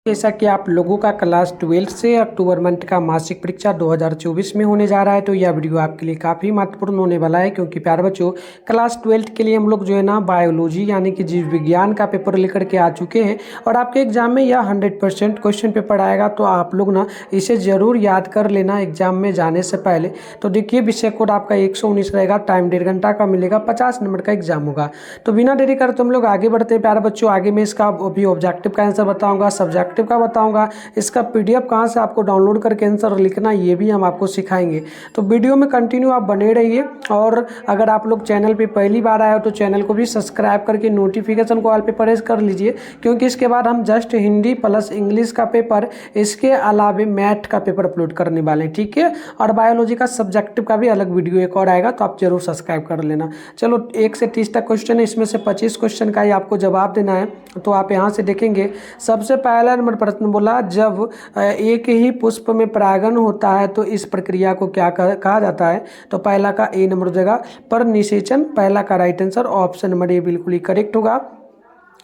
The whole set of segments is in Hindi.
जैसा कि आप लोगों का क्लास 12 से अक्टूबर मंथ का मासिक परीक्षा 2024 में होने जा रहा है, तो यह वीडियो आपके लिए काफ़ी महत्वपूर्ण होने वाला है। क्योंकि प्यारे बच्चों, क्लास 12 के लिए हम लोग जो है ना बायोलॉजी यानी कि जीव विज्ञान का पेपर लेकर के आ चुके हैं और आपके एग्जाम में यह 100% क्वेश्चन पेपर आएगा। तो आप लोग ना इसे ज़रूर याद कर लेना एग्जाम में जाने से पहले। तो देखिए, विषय कोड आपका 119 रहेगा, टाइम 1.5 घंटा का मिलेगा, 50 नंबर का एग्जाम होगा। तो बिना देरी कर तुम लोग आगे बढ़ते हैं प्यारे बच्चों। आगे मैं इसका अभी ऑब्जेक्टिव का आंसर बताऊंगा, सब्जेक्टिव का बताऊंगा, इसका पीडीएफ कहां से आपको डाउनलोड करके आंसर लिखना ये भी हम आपको सिखाएंगे। तो वीडियो में कंटिन्यू आप बने रहिए। और अगर आप लोग चैनल पे पहली बार आए हो तो चैनल को भी सब्सक्राइब करके नोटिफिकेशन को ऑल पे प्रेस कर लीजिए, क्योंकि इसके बाद हम जस्ट हिंदी प्लस इंग्लिश का पेपर, इसके अलावे मैथ का पेपर अपलोड करने वाले हैं, ठीक है। और बायोलॉजी का सब्जेक्टिव का भी अलग वीडियो एक और आएगा, तो आप जरूर सब्सक्राइब कर लेना। चलो, 1 से 30 तक क्वेश्चन है, इसमें से 25 क्वेश्चन का ही आपको जवाब देना है। तो आप यहाँ से देखेंगे, सबसे पहला नंबर प्रश्न बोला, जब एक ही पुष्प में परागण होता है तो इस प्रक्रिया को क्या कहा जाता है। तो पहला का ए नंबर हो जाएगा पर निषेचन, पहला का राइट आंसर ऑप्शन नंबर ए बिल्कुल ही करेक्ट होगा।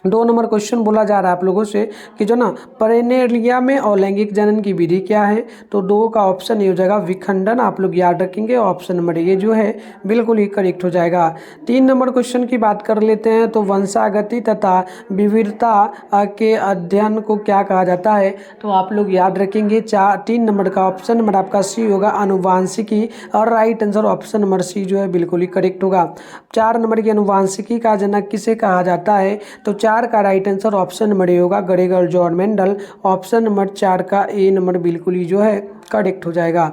2 नंबर क्वेश्चन बोला जा रहा है आप लोगों से कि जो ना पेरेनेलिया में अलैंगिक जनन की विधि क्या है। तो 2 का ऑप्शन ये हो जाएगा विखंडन, आप लोग याद रखेंगे, ऑप्शन नंबर ये जो है बिल्कुल ही करेक्ट हो जाएगा। 3 नंबर क्वेश्चन की बात कर लेते हैं, तो वंशागति तथा विविधता के अध्ययन को क्या कहा जाता है। तो आप लोग याद रखेंगे 3 नंबर का ऑप्शन नंबर आपका सी होगा अनुवांशिकी, और right answer option number C जो है बिल्कुल ही करेक्ट होगा। 4 नंबर की अनुवांशिकी का जनक किसे कहा जाता है। तो 4 का right answer option number A होगा Gregor John Mendel, option number 4 का ए नंबर बिल्कुल ही जो है करेक्ट हो जाएगा।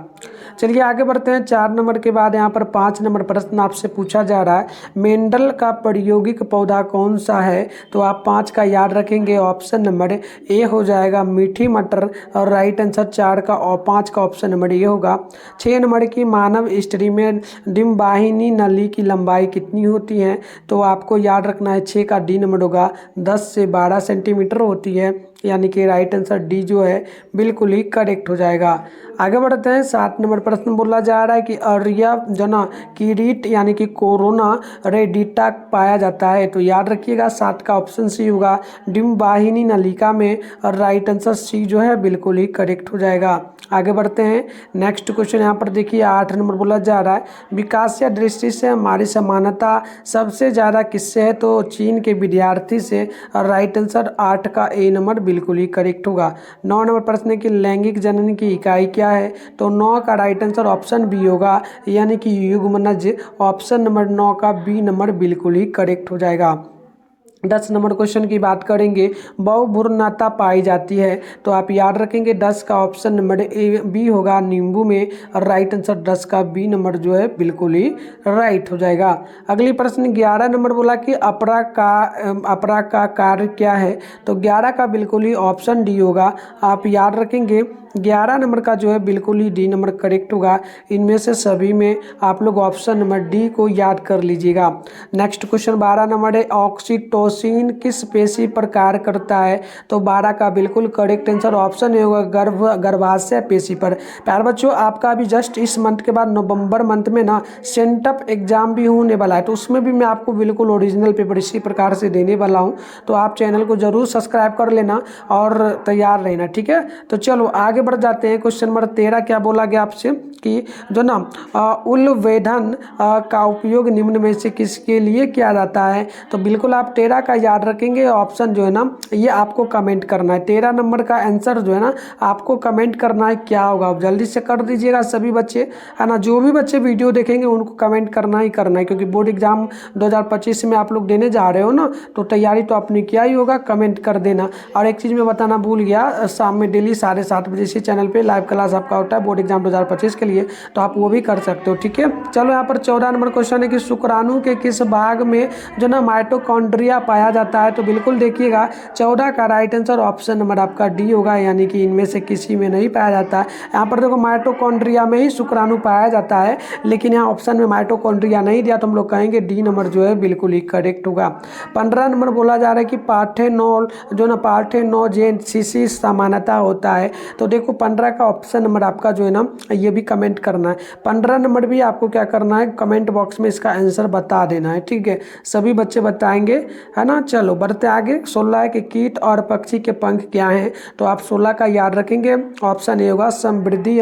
चलिए आगे बढ़ते हैं। 4 नंबर के बाद यहाँ पर 5 नंबर प्रश्न आपसे पूछा जा रहा है, मेंडल का प्रायोगिक पौधा कौन सा है। तो आप 5 का याद रखेंगे, ऑप्शन नंबर ए हो जाएगा मीठी मटर, और राइट आंसर 4 का और 5 का ऑप्शन नंबर ए होगा। 6 नंबर की मानव स्त्री में डिम्बाहिनी नली की लंबाई कितनी होती है। तो आपको याद रखना है 6 का डी नंबर होगा 10 से 12 सेंटीमीटर होती है, यानी कि राइट आंसर डी जो है बिल्कुल ही करेक्ट हो जाएगा। आगे बढ़ते हैं। 7 नंबर प्रश्न बोला जा रहा है कि अर्या जना कीरीट यानी कि कोरोना रेडिटा पाया जाता है। तो याद रखिएगा 7 का ऑप्शन सी होगा डिम्बाहिनी नलिका में, और राइट आंसर सी जो है बिल्कुल ही करेक्ट हो जाएगा। आगे बढ़ते हैं। नेक्स्ट क्वेश्चन यहाँ पर देखिए 8 नंबर बोला जा रहा है, विकासीय दृष्टि से हमारी समानता सबसे ज़्यादा किससे है। तो चीन के विद्यार्थी से, और राइट आंसर 8 का ए नंबर बिल्कुल ही करेक्ट होगा। 9 नंबर प्रश्न है कि लैंगिक जनन की इकाई क्या है। तो 9 का राइट आंसर ऑप्शन बी होगा, यानी कि युग्मनज, ऑप्शन नंबर 9 का बी नंबर बिल्कुल ही करेक्ट हो जाएगा। 10 नंबर क्वेश्चन की बात करेंगे, बहुभुर्णता पाई जाती है। तो आप याद रखेंगे 10 का ऑप्शन नंबर ए बी होगा नींबू में, और राइट आंसर 10 का बी नंबर जो है बिल्कुल ही राइट हो जाएगा। अगली प्रश्न 11 नंबर बोला कि अपरा का कार्य क्या है। तो 11 का बिल्कुल ही ऑप्शन डी होगा, आप याद रखेंगे 11 नंबर का जो है बिल्कुल ही डी नंबर करेक्ट होगा। इनमें से सभी में आप लोग ऑप्शन नंबर डी को याद कर लीजिएगा। नेक्स्ट क्वेश्चन 12 नंबर है, ऑक्सीटोसिन किस पेशी पर कार्य करता है। तो 12 का बिल्कुल करेक्ट आंसर ऑप्शन ए होगा गर्भाशय पेशी पर। प्यारे बच्चों, आपका अभी जस्ट इस मंथ के बाद नवंबर मंथ में ना सेंटअप एग्जाम भी होने वाला है, तो उसमें भी मैं आपको बिल्कुल ओरिजिनल पेपर इसी प्रकार से देने वाला हूँ। तो आप चैनल को जरूर सब्सक्राइब कर लेना और तैयार रहना, ठीक है। तो चलो आगे बढ़ जाते हैं। क्वेश्चन नंबर 13 क्या बोला गया आपसे कि जो ना उल्वेधन का उपयोग निम्न में से किसके लिए किया जाता है। तो बिल्कुल आप 13 का याद रखेंगे, ऑप्शन जो है ना ये आपको कमेंट करना है। 13 नंबर का आंसर जो है ना आपको कमेंट करना है क्या होगा, आप जल्दी से कर दीजिएगा सभी बच्चे, है ना। जो भी बच्चे वीडियो देखेंगे उनको कमेंट करना ही करना है, क्योंकि बोर्ड एग्जाम 2025 में आप लोग देने जा रहे हो ना, तो तैयारी तो आपने किया ही होगा, कमेंट कर देना। और एक चीज़ मैं बताना भूल गया, शाम में डेली 7:30 बजे इसी चैनल पे लाइव क्लास आपका होता है बोर्ड एग्जाम 2025 के लिए, तो आप वो भी कर सकते हो, ठीक है। चलो यहाँ पर 14 नंबर क्वेश्चन है कि शुक्राणु के किस भाग में जो ना माइटोकॉन्ड्रिया पाया जाता है। तो बिल्कुल देखिएगा 14 का राइट आंसर ऑप्शन नंबर आपका डी होगा, यानी कि इनमें से किसी में नहीं पाया जाता है। यहाँ पर देखो माइटोकॉन्ड्रिया में ही शुक्राणु पाया जाता है, लेकिन यहाँ ऑप्शन में माइटोकॉन्ड्रिया नहीं दिया, तो हम लोग कहेंगे डी नंबर जो है बिल्कुल ही करेक्ट होगा। 15 नंबर बोला जा रहा है कि पार्थेनोल जो ना पार्थेनोजेनेसिस समानता होता है। तो देखो 15 का ऑप्शन नंबर आपका जो है ना ये भी कमेंट करना है। 15 नंबर भी आपको क्या करना है, कमेंट बॉक्स में इसका आंसर बता देना है, ठीक है। सभी बच्चे बताएंगे, है ना। चलो बढ़ते आगे। 16 है कि कीट और पक्षी के पंख क्या हैं, तो आप 16 का याद रखेंगे। ऑप्शन ए होगा समृद्धि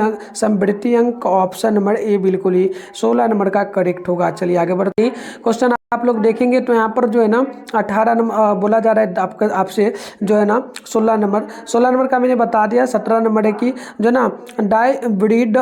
अंक, ऑप्शन नंबर ए बिल्कुल ही 16 नंबर का करेक्ट होगा। चलिए आगे बढ़ते हैं। क्वेश्चन आप लोग देखेंगे तो यहाँ पर जो है ना 18 नंबर बोला जा रहा है आपका, आपसे जो है ना 16 नंबर का मैंने बता दिया। 17 नंबर है कि जो ना डाइब्रिड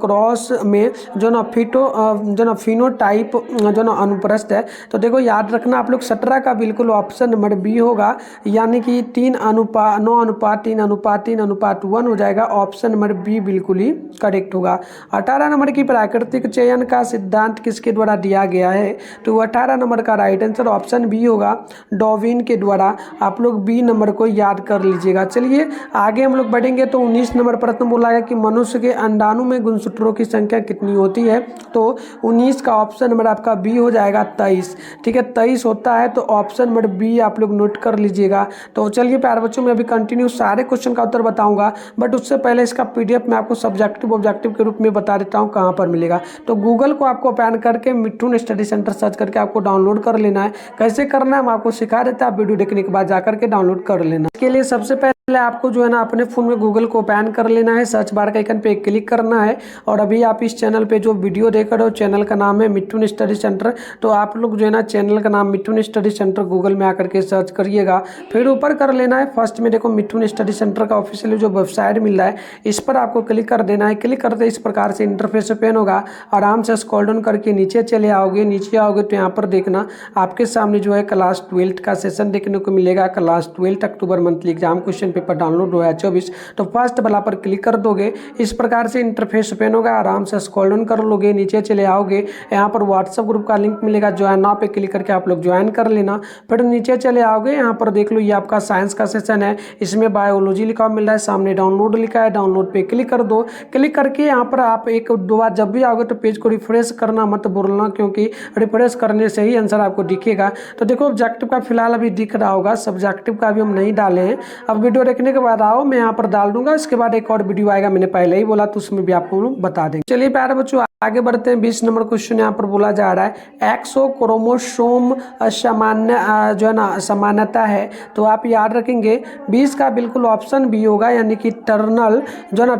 क्रॉस में जो ना जो ना फिनोटाइप जो ना अनुप्रस्थ है। तो देखो याद रखना आप लोग 17 का बिल्कुल ऑप्शन नंबर बी होगा, यानी कि 9:3:3:3:1 हो जाएगा। ऑप्शन नंबर बी बिल्कुल ही करेक्ट होगा। 18 नंबर की प्राकृतिक चयन का सिद्धांत किसके द्वारा दिया गया है, तो 18 नंबर का राइट आंसर ऑप्शन बी होगा, डार्विन के द्वारा। आप लोग बी नंबर को याद कर लीजिएगा। चलिए आगे हम लोग बढ़ेंगे तो 19 नंबर प्रश्न बोला गया कि मनुष्य के अंडाणु में गुणसूत्रों की संख्या कितनी होती है, तो 19 का ऑप्शन नंबर आपका बी हो जाएगा 23। ठीक है 23 होता है, तो ऑप्शन नंबर बी आप लोग नोट कर लीजिएगा। तो चलिए प्यारे बच्चों, मैं अभी कंटिन्यू सारे क्वेश्चन का उत्तर बताऊंगा, बट उससे पहले इसका पीडीएफ मैं आपको सब्जेक्टिव ऑब्जेक्टिव के रूप में बता देता हूँ कहाँ पर मिलेगा। तो गूगल को आपको ओपन करके मिठुन स्टडी सेंटर सर्च करके आपको डाउनलोड कर लेना है। कैसे करना है हम आपको सिखा देते हैं, आप वीडियो देखने के बाद जाकर के डाउनलोड कर लेना। इसके लिए सबसे पहले आपको जो है ना अपने फोन में गूगल को ओपन कर लेना है, सर्च बार के आइकन पे क्लिक करना है, और अभी आप इस चैनल पे जो वीडियो देख रहे हो चैनल का नाम है मिठुन स्टडी सेंटर। तो आप लोग जो है ना चैनल का नाम मिठुन स्टडी सेंटर गूगल में आकर के सर्च करिएगा। फिर ऊपर कर लेना है, फर्स्ट में देखो मिठुन स्टडी सेंटर का ऑफिशियल जो वेबसाइट मिल रहा है, इस पर आपको क्लिक कर देना है। क्लिक करते इस प्रकार से इंटरफेस ओपन होगा। आराम से स्क्रॉल डाउन करके नीचे चले आओगे। नीचे आओगे तो यहाँ पर देखना आपके सामने जो है क्लास 12 का सेशन देखने को मिलेगा। Class 12 October monthly exam question paper download 2024। तो फर्स्ट वाला पर क्लिक कर दोगे, इस प्रकार से इंटरफेस ओपन होगा। आराम से स्क्रॉल डाउन कर लोगे, नीचे चले आओगे, यहाँ पर व्हाट्सएप ग्रुप का लिंक मिलेगा, ज्वाइन नाउ पे क्लिक करके आप लोग ज्वाइन कर लेना। फिर नीचे चले आओगे, यहाँ पर देख लो ये आपका साइंस का सेशन है, इसमें बायोलॉजी लिखा हुआ मिल रहा है, सामने डाउनलोड लिखा है, डाउनलोड पे क्लिक कर दो। क्लिक करके यहाँ पर आप एक दो बार जब भी आओगे तो पेज को रिफ्रेश करना मत भूलना, क्योंकि रिफ्रेश करने से ही आंसर आपको दिखेगा। तो देखो ऑब्जेक्टिव का फिलहाल अभी दिख रहा होगा, सब्जेक्टिव का भी हम नहीं डाले हैं। अब वीडियो देखने के बाद आओ, मैं यहाँ पर डाल दूंगा। इसके बाद एक और वीडियो आएगा, मैंने पहले ही बोला, तो उसमें भी आपको बता देंगे। चलिए प्यारे बच्चों आगे बढ़ते हैं। 20 नंबर क्वेश्चन यहाँ पर बोला जा रहा है एक्सो क्रोमोसोम सामान्य जो है ना समानता है, तो आप याद रखेंगे 20 का बिल्कुल ऑप्शन बी होगा, यानी कि टर्नल जो ना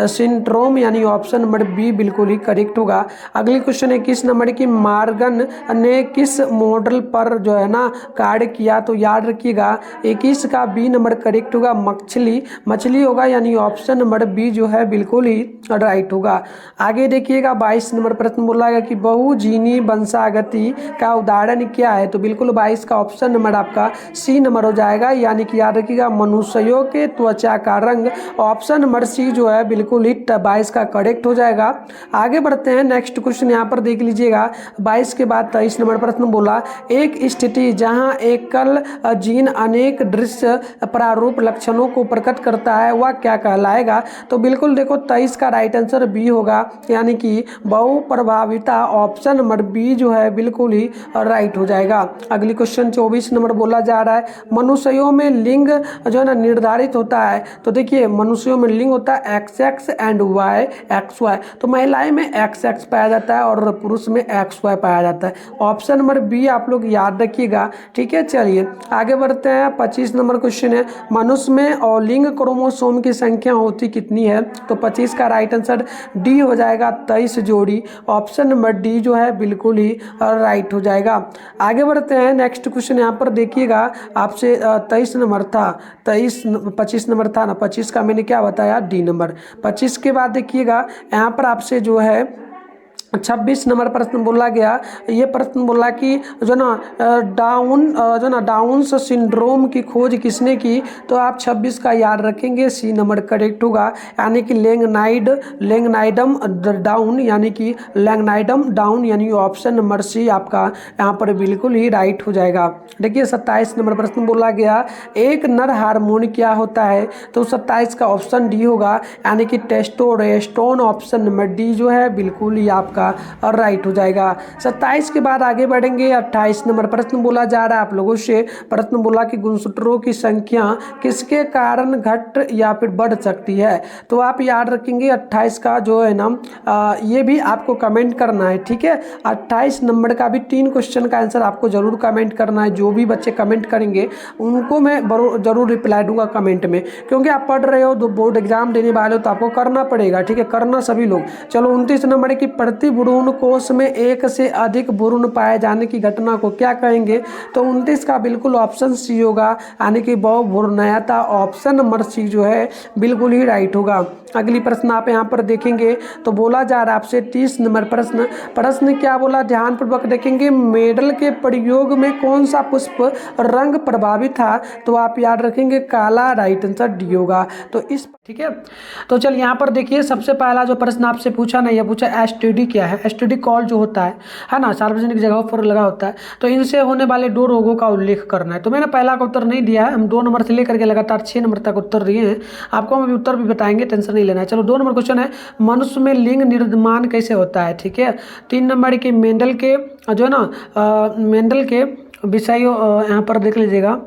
सिंड्रोम, यानी ऑप्शन नंबर बी बिल्कुल ही करेक्ट होगा। अगली क्वेश्चन है 21 नंबर की मार्गन ने किस मॉडल पर जो है ना कार्य किया, तो याद रखिएगा 21 का बी नंबर करेक्ट होगा, मछली होगा, यानी ऑप्शन नंबर बी जो है बिल्कुल ही राइट होगा। आगे देखिएगा 22 नंबर प्रश्न बोला गया कि बहुजीनी वंशागति का उदाहरण क्या है, तो बिल्कुल 22 का ऑप्शन नंबर आपका सी नंबर हो जाएगा, यानी कि याद रखिएगा मनुष्यों के त्वचा का रंग, ऑप्शन नंबर सी जो है बिल्कुल ही 22 का करेक्ट हो जाएगा। आगे बढ़ते हैं, नेक्स्ट क्वेश्चन यहाँ पर देख लीजिएगा 22 के बाद 23 नंबर प्रश्न बोला एक स्थिति जहाँ एकल जीन अनेक दृश्य प्रारूप लक्षणों को प्रकट करता है वह क्या कहलाएगा, तो बिल्कुल देखो 23 का राइट आंसर बी होगा, यानी कि बहुप्रभाविता, ऑप्शन नंबर बी जो है बिल्कुल ही राइट हो जाएगा। अगली क्वेश्चन 24 नंबर बोला जा रहा है मनुष्यों में लिंग जो है ना निर्धारित होता है, तो देखिए मनुष्यों में लिंग होता है XX एंड Y XY, तो महिलाएं में XX पाया जाता है और पुरुष में XY पाया जाता है। ऑप्शन नंबर बी आप लोग याद रखिएगा। ठीक है चलिए आगे बढ़ते हैं। 25 नंबर क्वेश्चन है मनुष्य में और लिंग क्रोमोसोम की संख्या होती कितनी है, तो 25 का राइट आंसर डी हो जाएगा 23 जोड़ी, ऑप्शन नंबर डी जो है बिल्कुल ही राइट हो जाएगा। आगे बढ़ते हैं, नेक्स्ट क्वेश्चन यहाँ पर देखिएगा आपसे 23 नंबर था, 25 नंबर था ना, 25 का मैंने क्या बताया डी नंबर। 25 के बाद देखिएगा यहाँ पर आपसे जो है 26 नंबर प्रश्न बोला गया, ये प्रश्न बोला कि जो ना डाउन्स सिंड्रोम की खोज किसने की, तो आप 26 का याद रखेंगे, सी नंबर करेक्ट होगा, यानी कि लैंगनाइडम डाउन, यानी कि लैंगनाइडम डाउन, यानी ऑप्शन नंबर सी आपका यहाँ पर बिल्कुल ही राइट हो जाएगा। देखिए 27 नंबर प्रश्न बोला गया एक नर हार्मोन क्या होता है, तो 27 का ऑप्शन डी होगा, यानी कि टेस्टोस्टेरोन, ऑप्शन नंबर डी जो है बिल्कुल ही आपका आपका राइट हो जाएगा। 27 के बाद आगे बढ़ेंगे। 28 नंबर प्रश्न बोला जा रहा है आप लोगों से। प्रश्न बोला कि गुणसूत्रों की संख्या किसके कारण घट या फिर बढ़ सकती है। तो आप याद रखेंगे 28 का जो है ना ये भी आपको कमेंट करना है, ठीक है। 28 नंबर का भी 3 क्वेश्चन का आंसर आपको जरूर कमेंट करना है। जो भी बच्चे कमेंट करेंगे उनको मैं जरूर रिप्लाई दूंगा कमेंट में, क्योंकि आप पढ़ रहे हो तो बोर्ड एग्जाम देने वाले हो तो आपको करना पड़ेगा, ठीक है, करना सभी लोग। चलो 29 नंबर की प्रति भ्रूण कोष में एक से अधिक भ्रूण पाए जाने की घटना को क्या कहेंगे। तो 29 का बिल्कुल ऑप्शन सी होगा, यानी कि बहुभ्रूणता। ऑप्शन नंबर सी जो है बिल्कुल ही राइट होगा। अगली प्रश्न आप यहाँ पर देखेंगे तो बोला जा रहा है आपसे 30 नंबर प्रश्न क्या बोला, ध्यानपूर्वक देखेंगे। मेडल के प्रयोग में कौन सा पुष्प रंग प्रभावित था। तो आप याद रखेंगे काला, राइट आंसर डी होगा। तो इस ठीक है, तो चलिए यहाँ पर देखिए सबसे पहला जो प्रश्न आपसे पूछा ना, ये पूछा एसटीडी क्या है। एसटीडी कॉल जो होता है ना, सार्वजनिक जगहों पर लगा होता है, तो इनसे होने वाले 2 रोगों का उल्लेख करना है। तो मैंने पहला का उत्तर नहीं दिया है, हम 2 नंबर से लेकर के लगातार 6 नंबर तक उत्तर दिए हैं। आपको हम अभी उत्तर भी बताएंगे, टेंशन नहीं लेना है। चलो 2 नंबर क्वेश्चन है, मनुष्य में लिंग निर्माण कैसे होता है, ठीक है। 3 नंबर की मेंडल के जो है ना मेंडल के विषय यहाँ पर देख लीजिएगा।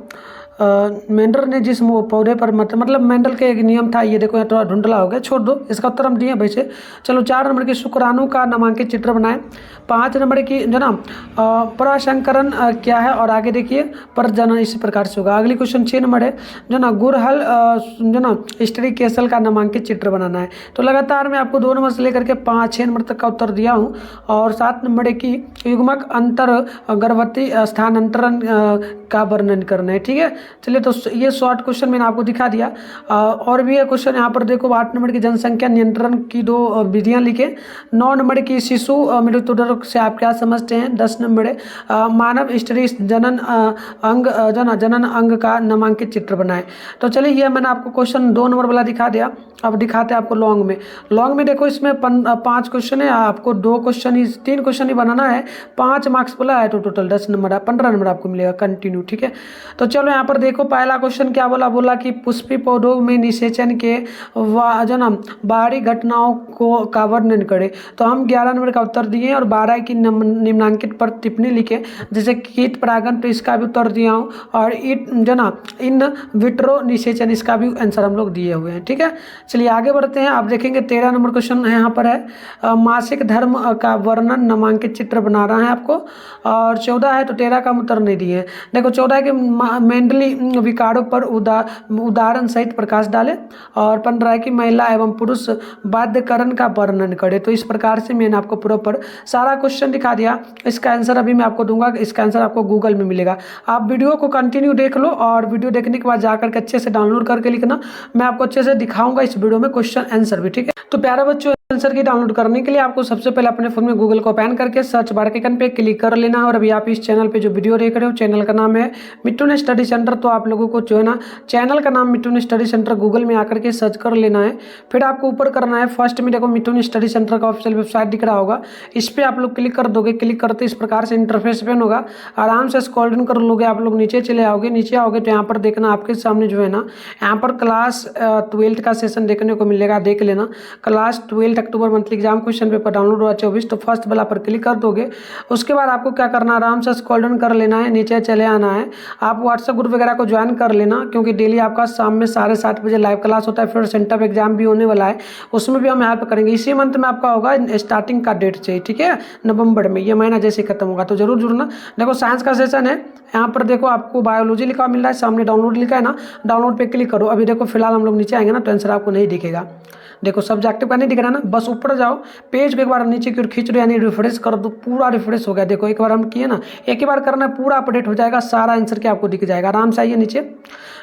मेंडल ने जिस पौधे पर मतलब मेंडल के एक नियम था, ये देखो यहाँ थोड़ा ढूंढला हो गया, छोड़ दो, इसका उत्तर हम दिए वैसे। चलो 4 नंबर की शुक्राणु का नामांकित चित्र बनाएं। 5 नंबर की जो ना प्रसंकरण क्या है, और आगे देखिए प्रजनन इसी प्रकार से होगा। अगली क्वेश्चन 6 नंबर है जो ना गुड़हल जो ना स्त्री केसल का नामांकित चित्र बनाना है। तो लगातार मैं आपको 2 नंबर से लेकर के 5-6 नंबर तक का उत्तर दिया हूँ। और 7 नंबर की युग्मक अंतर गर्भवती स्थानांतरण का वर्णन करना है, ठीक है। चलिए तो ये शॉर्ट क्वेश्चन मैंने आपको दिखा दिया। और भी है क्वेश्चन यहाँ पर देखो। 8 नंबर की जनसंख्या नियंत्रण की 2 विधियाँ लिखे। 9 नंबर की शिशु मृत्यु दर से आप क्या समझते हैं। 10 नंबर है मानव स्त्री जनन जनन अंग का नामांकित चित्र बनाए। तो चलिए ये मैंने आपको क्वेश्चन 2 नंबर वाला दिखा दिया। अब दिखाते हैं आपको लॉन्ग में देखो, इसमें 5 क्वेश्चन है, आपको 2 क्वेश्चन ही 3 क्वेश्चन ही बनाना है। 5 मार्क्स बोला है तो टोटल 10 नंबर 15 नंबर आपको मिलेगा कंटिन्यू, ठीक है। तो चलो यहाँ पर देखो पहला क्वेश्चन क्या बोला कि पुष्पी पौधों में निषेचन के जो ना बाहरी घटनाओं को का वर्णन करे। तो हम 11 नंबर का उत्तर दिए और 12 की निम्नांकित पर टिप्पणी लिखे, जैसे कीट परागण, तो इसका भी उत्तर दिया हूँ। और जो ना इन विट्रो निषेचन, इसका भी आंसर हम लोग दिए हुए हैं, ठीक है। चलिए आगे बढ़ते हैं। आप देखेंगे 13 नंबर क्वेश्चन यहाँ पर है मासिक धर्म का वर्णन नामांकित चित्र बना रहा है आपको। और 14 है तो 13 का उत्तर नहीं दिए। देखो 14 के मेंडली विकारों पर उदाहरण सहित प्रकाश डाले। और 15 की महिला एवं पुरुष बाध्यकरण का वर्णन करे। तो इस प्रकार से मैंने आपको प्रॉपर सारा क्वेश्चन दिखा दिया। इसका आंसर अभी मैं आपको दूंगा, इसका आंसर आपको गूगल में मिलेगा। आप वीडियो को कंटिन्यू देख लो और वीडियो देखने के बाद जाकर के अच्छे से डाउनलोड करके लिखना। मैं आपको अच्छे से दिखाऊंगा इस वीडियो में क्वेश्चन आंसर भी, ठीक है। तो प्यारे बच्चों, आंसर की डाउनलोड करने के लिए आपको सबसे पहले अपने फोन में गूगल को ओपन करके सर्च बार के आइकन पे क्लिक कर लेना है। और अभी आप इस चैनल पे जो वीडियो देख रहे हो, चैनल का नाम है मिट्टू स्टडी सेंटर। तो आप लोगों को जो है ना चैनल का नाम मिट्टू स्टडी सेंटर गूगल में आकर के सर्च कर लेना है। फिर आपको ऊपर करना है, फर्स्ट में देखो मिट्टू स्टडी सेंटर का ऑफिशियल वेबसाइट दिख रहा होगा, इस पर आप लोग क्लिक कर दोगे। क्लिक करते इस प्रकार से इंटरफेस ओपन होगा। आराम से स्क्रॉल डाउन कर लोगे, आप लोग नीचे चले आओगे। नीचे आओगे तो यहाँ पर देखना आपके सामने जो है ना यहाँ पर क्लास 12 का सेशन देखने को मिलेगा, देख लेना। Class 12 October monthly exam question paper download हुआ 24। तो फर्स्ट वाला पर क्लिक कर दोगे। उसके बाद आपको क्या करना है, आराम से स्क्रॉल डाउन कर लेना है, नीचे चले आना है। आप व्हाट्सएप ग्रुप वगैरह को ज्वाइन कर लेना, क्योंकि डेली आपका शाम में 7:30 बजे लाइव क्लास होता है। फिर सेंटर एग्जाम भी होने वाला है, उसमें भी हम हेल्प करेंगे। इसी मंथ में आपका होगा स्टार्टिंग का डेट चाहिए, ठीक है, नवंबर में। ये महीना जैसे खत्म होगा तो जरूर जुड़ना। देखो साइंस का सेशन है, यहाँ पर देखो आपको बायोलॉजी लिखा मिल रहा है, सामने डाउनलोड लिखा है ना, डाउनलोड पे क्लिक करो। अभी देखो फिलहाल हम लोग नीचे आएंगे ना तो आंसर आपको नहीं दिखेगा। देखो सब्जेक्टिव का नहीं दिख रहा ना, बस ऊपर जाओ, पेज को एक बार नीचे की ओर खींच दो, यानी रिफ्रेश कर दो, पूरा रिफ्रेश हो गया। देखो एक बार हम किए ना, एक ही बार करना है, पूरा अपडेट हो जाएगा, सारा आंसर क्या आपको दिख जाएगा। आराम से आइए नीचे।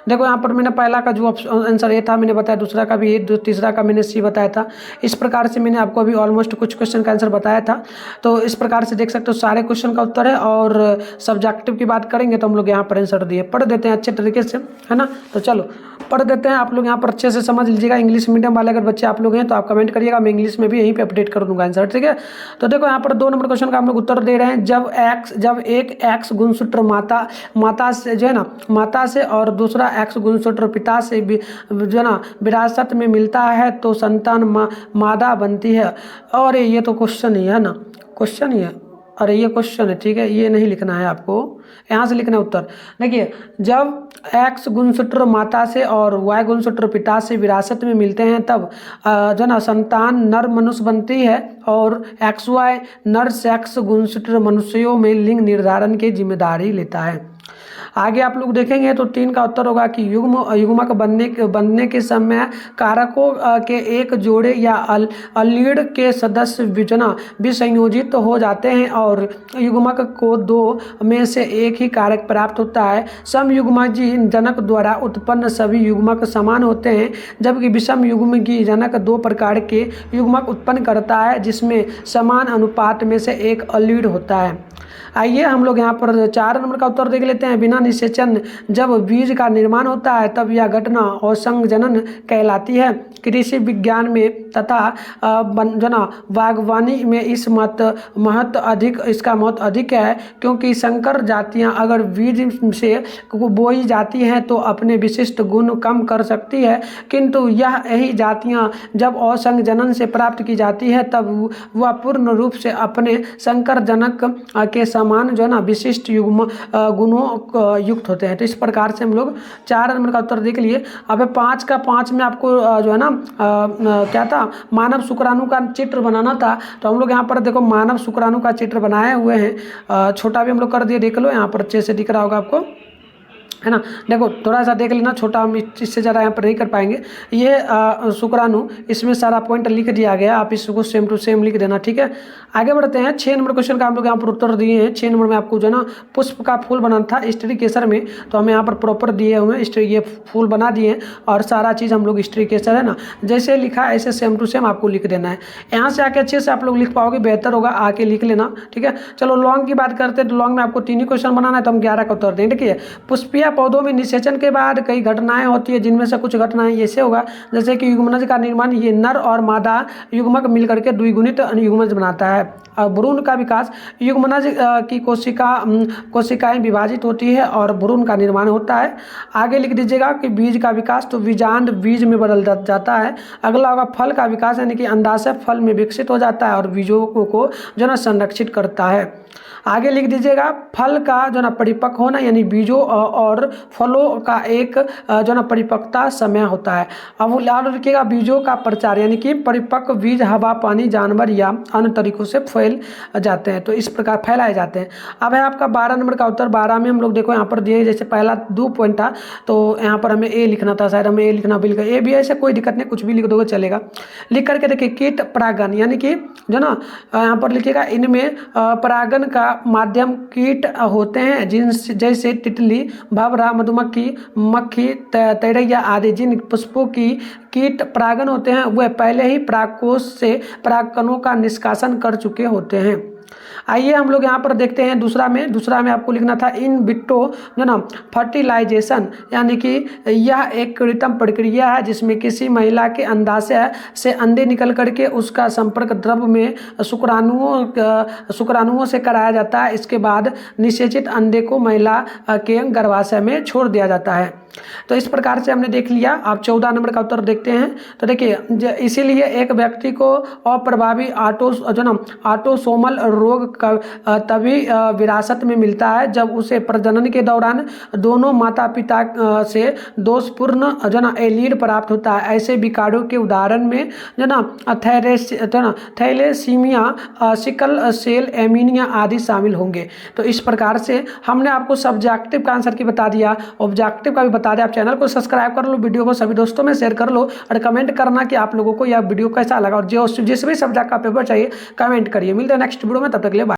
देखो यहाँ पर मैंने पहला का जो आंसर ए था मैंने बताया, दूसरा का भी ए, तीसरा का मैंने सी बताया था। इस प्रकार से मैंने आपको अभी ऑलमोस्ट कुछ क्वेश्चन का आंसर बताया था। तो इस प्रकार से देख सकते हो सारे क्वेश्चन का उत्तर है। और सब्जेक्टिव की बात करेंगे तो हम लोग यहाँ पर आंसर दिए, पढ़ देते हैं अच्छे तरीके से, है ना। तो चलो पढ़ देते हैं, आप लोग यहाँ पर अच्छे से समझ लीजिएगा। इंग्लिश मीडियम वाले अगर बच्चे आप लोग हैं तो आप कमेंट करिएगा, मैं इंग्लिश में भी यहीं पे अपडेट कर दूंगा आंसर, ठीक है। तो देखो यहाँ पर 2 नंबर क्वेश्चन का हम लोग उत्तर दे रहे हैं। जब एक एक्स गुणसूत्र माता से जो है ना, माता से और दूसरा एक्स गुणसूत्र पिता से भी जो है ना विरासत में मिलता है तो संतान मादा बनती है। और ये तो क्वेश्चन ही है ना, क्वेश्चन ही है। अरे ये क्वेश्चन है, ठीक है, ये नहीं लिखना है आपको, यहाँ से लिखना है उत्तर। देखिए, जब एक्स गुणसूत्र माता से और वाई गुणसूत्र पिता से विरासत में मिलते हैं तब जो ना संतान नर मनुष्य बनती है और एक्स वाई नर सेक्स गुणसूत्र मनुष्यों में लिंग निर्धारण की जिम्मेदारी लेता है। आगे आप लोग देखेंगे तो 3 का उत्तर होगा कि युग्मक बनने के समय कारकों के एक जोड़े या अलीड़ के सदस्य विसंयोजित हो जाते हैं और युग्मक को 2 में से एक ही कारक प्राप्त होता है। समयुग्मजी जनक द्वारा उत्पन्न सभी युग्मक समान होते हैं, जबकि विषम युग्मजी जनक 2 प्रकार के युग्मक उत्पन्न करता है जिसमें समान अनुपात में से एक अलीड़ होता है। आइए हम लोग यहाँ पर 4 नंबर का उत्तर देख लेते हैं। बिना निषेचन जब बीज का निर्माण होता है तब यह घटना असंजनन कहलाती है। कृषि विज्ञान में तथा बागवानी में इसका महत्व अधिक है, क्योंकि संकर जातियाँ अगर बीज से बोई जाती हैं तो अपने विशिष्ट गुण कम कर सकती है, किंतु यही जातियाँ जब असंजनन से प्राप्त की जाती है तब वह पूर्ण रूप से अपने संकर जनक के समान जो है ना विशिष्ट गुणों युक्त होते हैं। तो इस प्रकार से हम लोग 4 नंबर का उत्तर देख लिए। अब 5 का 5 में आपको जो है ना क्या था, मानव शुक्राणु का चित्र बनाना था। तो हम लोग यहाँ पर देखो मानव शुक्राणु का चित्र बनाए हुए हैं, छोटा भी हम लोग कर दिए, देख लो यहाँ पर अच्छे से दिख रहा होगा आपको, है ना। देखो थोड़ा सा देख लेना, छोटा हम इससे ज़्यादा यहाँ पर नहीं कर पाएंगे। ये शुक्राणु, इसमें सारा पॉइंट लिख दिया गया, आप इसको सेम टू सेम लिख देना, ठीक है। आगे बढ़ते हैं। 6 नंबर क्वेश्चन का हम लोग यहाँ पर उत्तर दिए हैं। 6 नंबर में आपको जो है ना पुष्प का फूल बनाना था स्त्री केसर में, तो हमें यहाँ पर प्रॉपर दिए हुए हैं स्त्री, ये फूल बना दिए हैं और सारा चीज़ हम लोग स्त्री केसर है ना जैसे लिखा है ऐसे सेम टू सेम आपको लिख देना है। यहाँ से आके अच्छे से आप लोग लिख पाओगे, बेहतर होगा, आके लिख लेना, ठीक है। चलो लॉन्ग की बात करते हैं तो लॉन्ग में आपको 3 ही क्वेश्चन बनाना है, तो हम 11 का उत्तर दें। देखिए, पुष्पीय पौधों में निषेचन के बाद कई घटनाएं होती है, जिनमें से कुछ घटनाएं ऐसे होगा जैसे कि युग्मनज का निर्माण, ये नर और मादा युग्मक मिलकर के द्विगुणित युग्मनज बनाता है। भ्रूण का विकास, युग्मनज की कोशिकाएं विभाजित होती है और भ्रूण का निर्माण होता है। आगे लिख दीजिएगा कि बीज का विकास, तो बीजांड बीज में बदल जाता है। अगला होगा फल का विकास, यानी कि अंडाशय फल में विकसित हो जाता है और बीजों को जो ना संरक्षित करता है। आगे लिख दीजिएगा फल का जो ना परिपक्व होना, यानी बीजों और फलों का एक जो ना परिपक्वता समय होता है। अब याद रखिएगा बीजों का प्रचार, यानी कि परिपक्व बीज हवा, पानी, जानवर या अन्य तरीकों से फैल जाते हैं, तो इस प्रकार फैलाए जाते हैं। अब है आपका 12 नंबर का उत्तर। 12 में हम लोग देखो यहाँ पर दिए, जैसे पहला 2 पॉइंट था तो यहाँ पर हमें ए लिखना था, शायद हमें ए लिखना बिल्कुल, ए भी ऐसे कोई दिक्कत नहीं, कुछ भी लिख दोगे चलेगा। लिख करके देखिए कीट परागन, यानी कि जो ना यहाँ पर लिखिएगा इनमें परागन का माध्यम कीट होते हैं, जिनसे जैसे तितली, भंवरा, मधुमक्खी, मक्खी, तैरैया आदि। जिन पुष्पों की कीट परागन होते हैं वह पहले ही परागकोश से परागकणों का निष्कासन कर चुके होते हैं। आइए हम लोग यहाँ पर देखते हैं दूसरा में आपको लिखना था इन विट्रो जो ना फर्टिलाइजेशन, यानी कि यह एक कृत्रिम प्रक्रिया है जिसमें किसी महिला के अंडाशय से अंडे निकल करके उसका संपर्क द्रव में शुक्राणुओं से कराया जाता है। इसके बाद निषेचित अंडे को महिला के गर्भाशय में छोड़ दिया जाता है। तो इस प्रकार से हमने देख लिया। आप 14 नंबर का उत्तर देखते हैं। तो देखिए, इसीलिए एक व्यक्ति को अप्रभावी ऑटोसोमल रोग तभी विरासत में मिलता है जब उसे प्रजनन के दौरान दोनों माता पिता से दोषपूर्ण एलीड प्राप्त होता है। ऐसे विकारों के उदाहरण में थैलेसीमिया, सिकल सेल एमीनिया आदि शामिल होंगे। तो इस प्रकार से हमने आपको सब्जेक्टिव का आंसर की बता दिया, ऑब्जेक्टिव का भी बता दिया। आप चैनल को सब्सक्राइब कर लो, वीडियो को सभी दोस्तों में शेयर कर लो और कमेंट करना कि आप लोगों को यह वीडियो कैसा लगा और जिस भी सब्जेक्ट का पेपर चाहिए कमेंट करिए। मिलते हैं नेक्स्ट वीडियो में, तब तक के लिए बाय।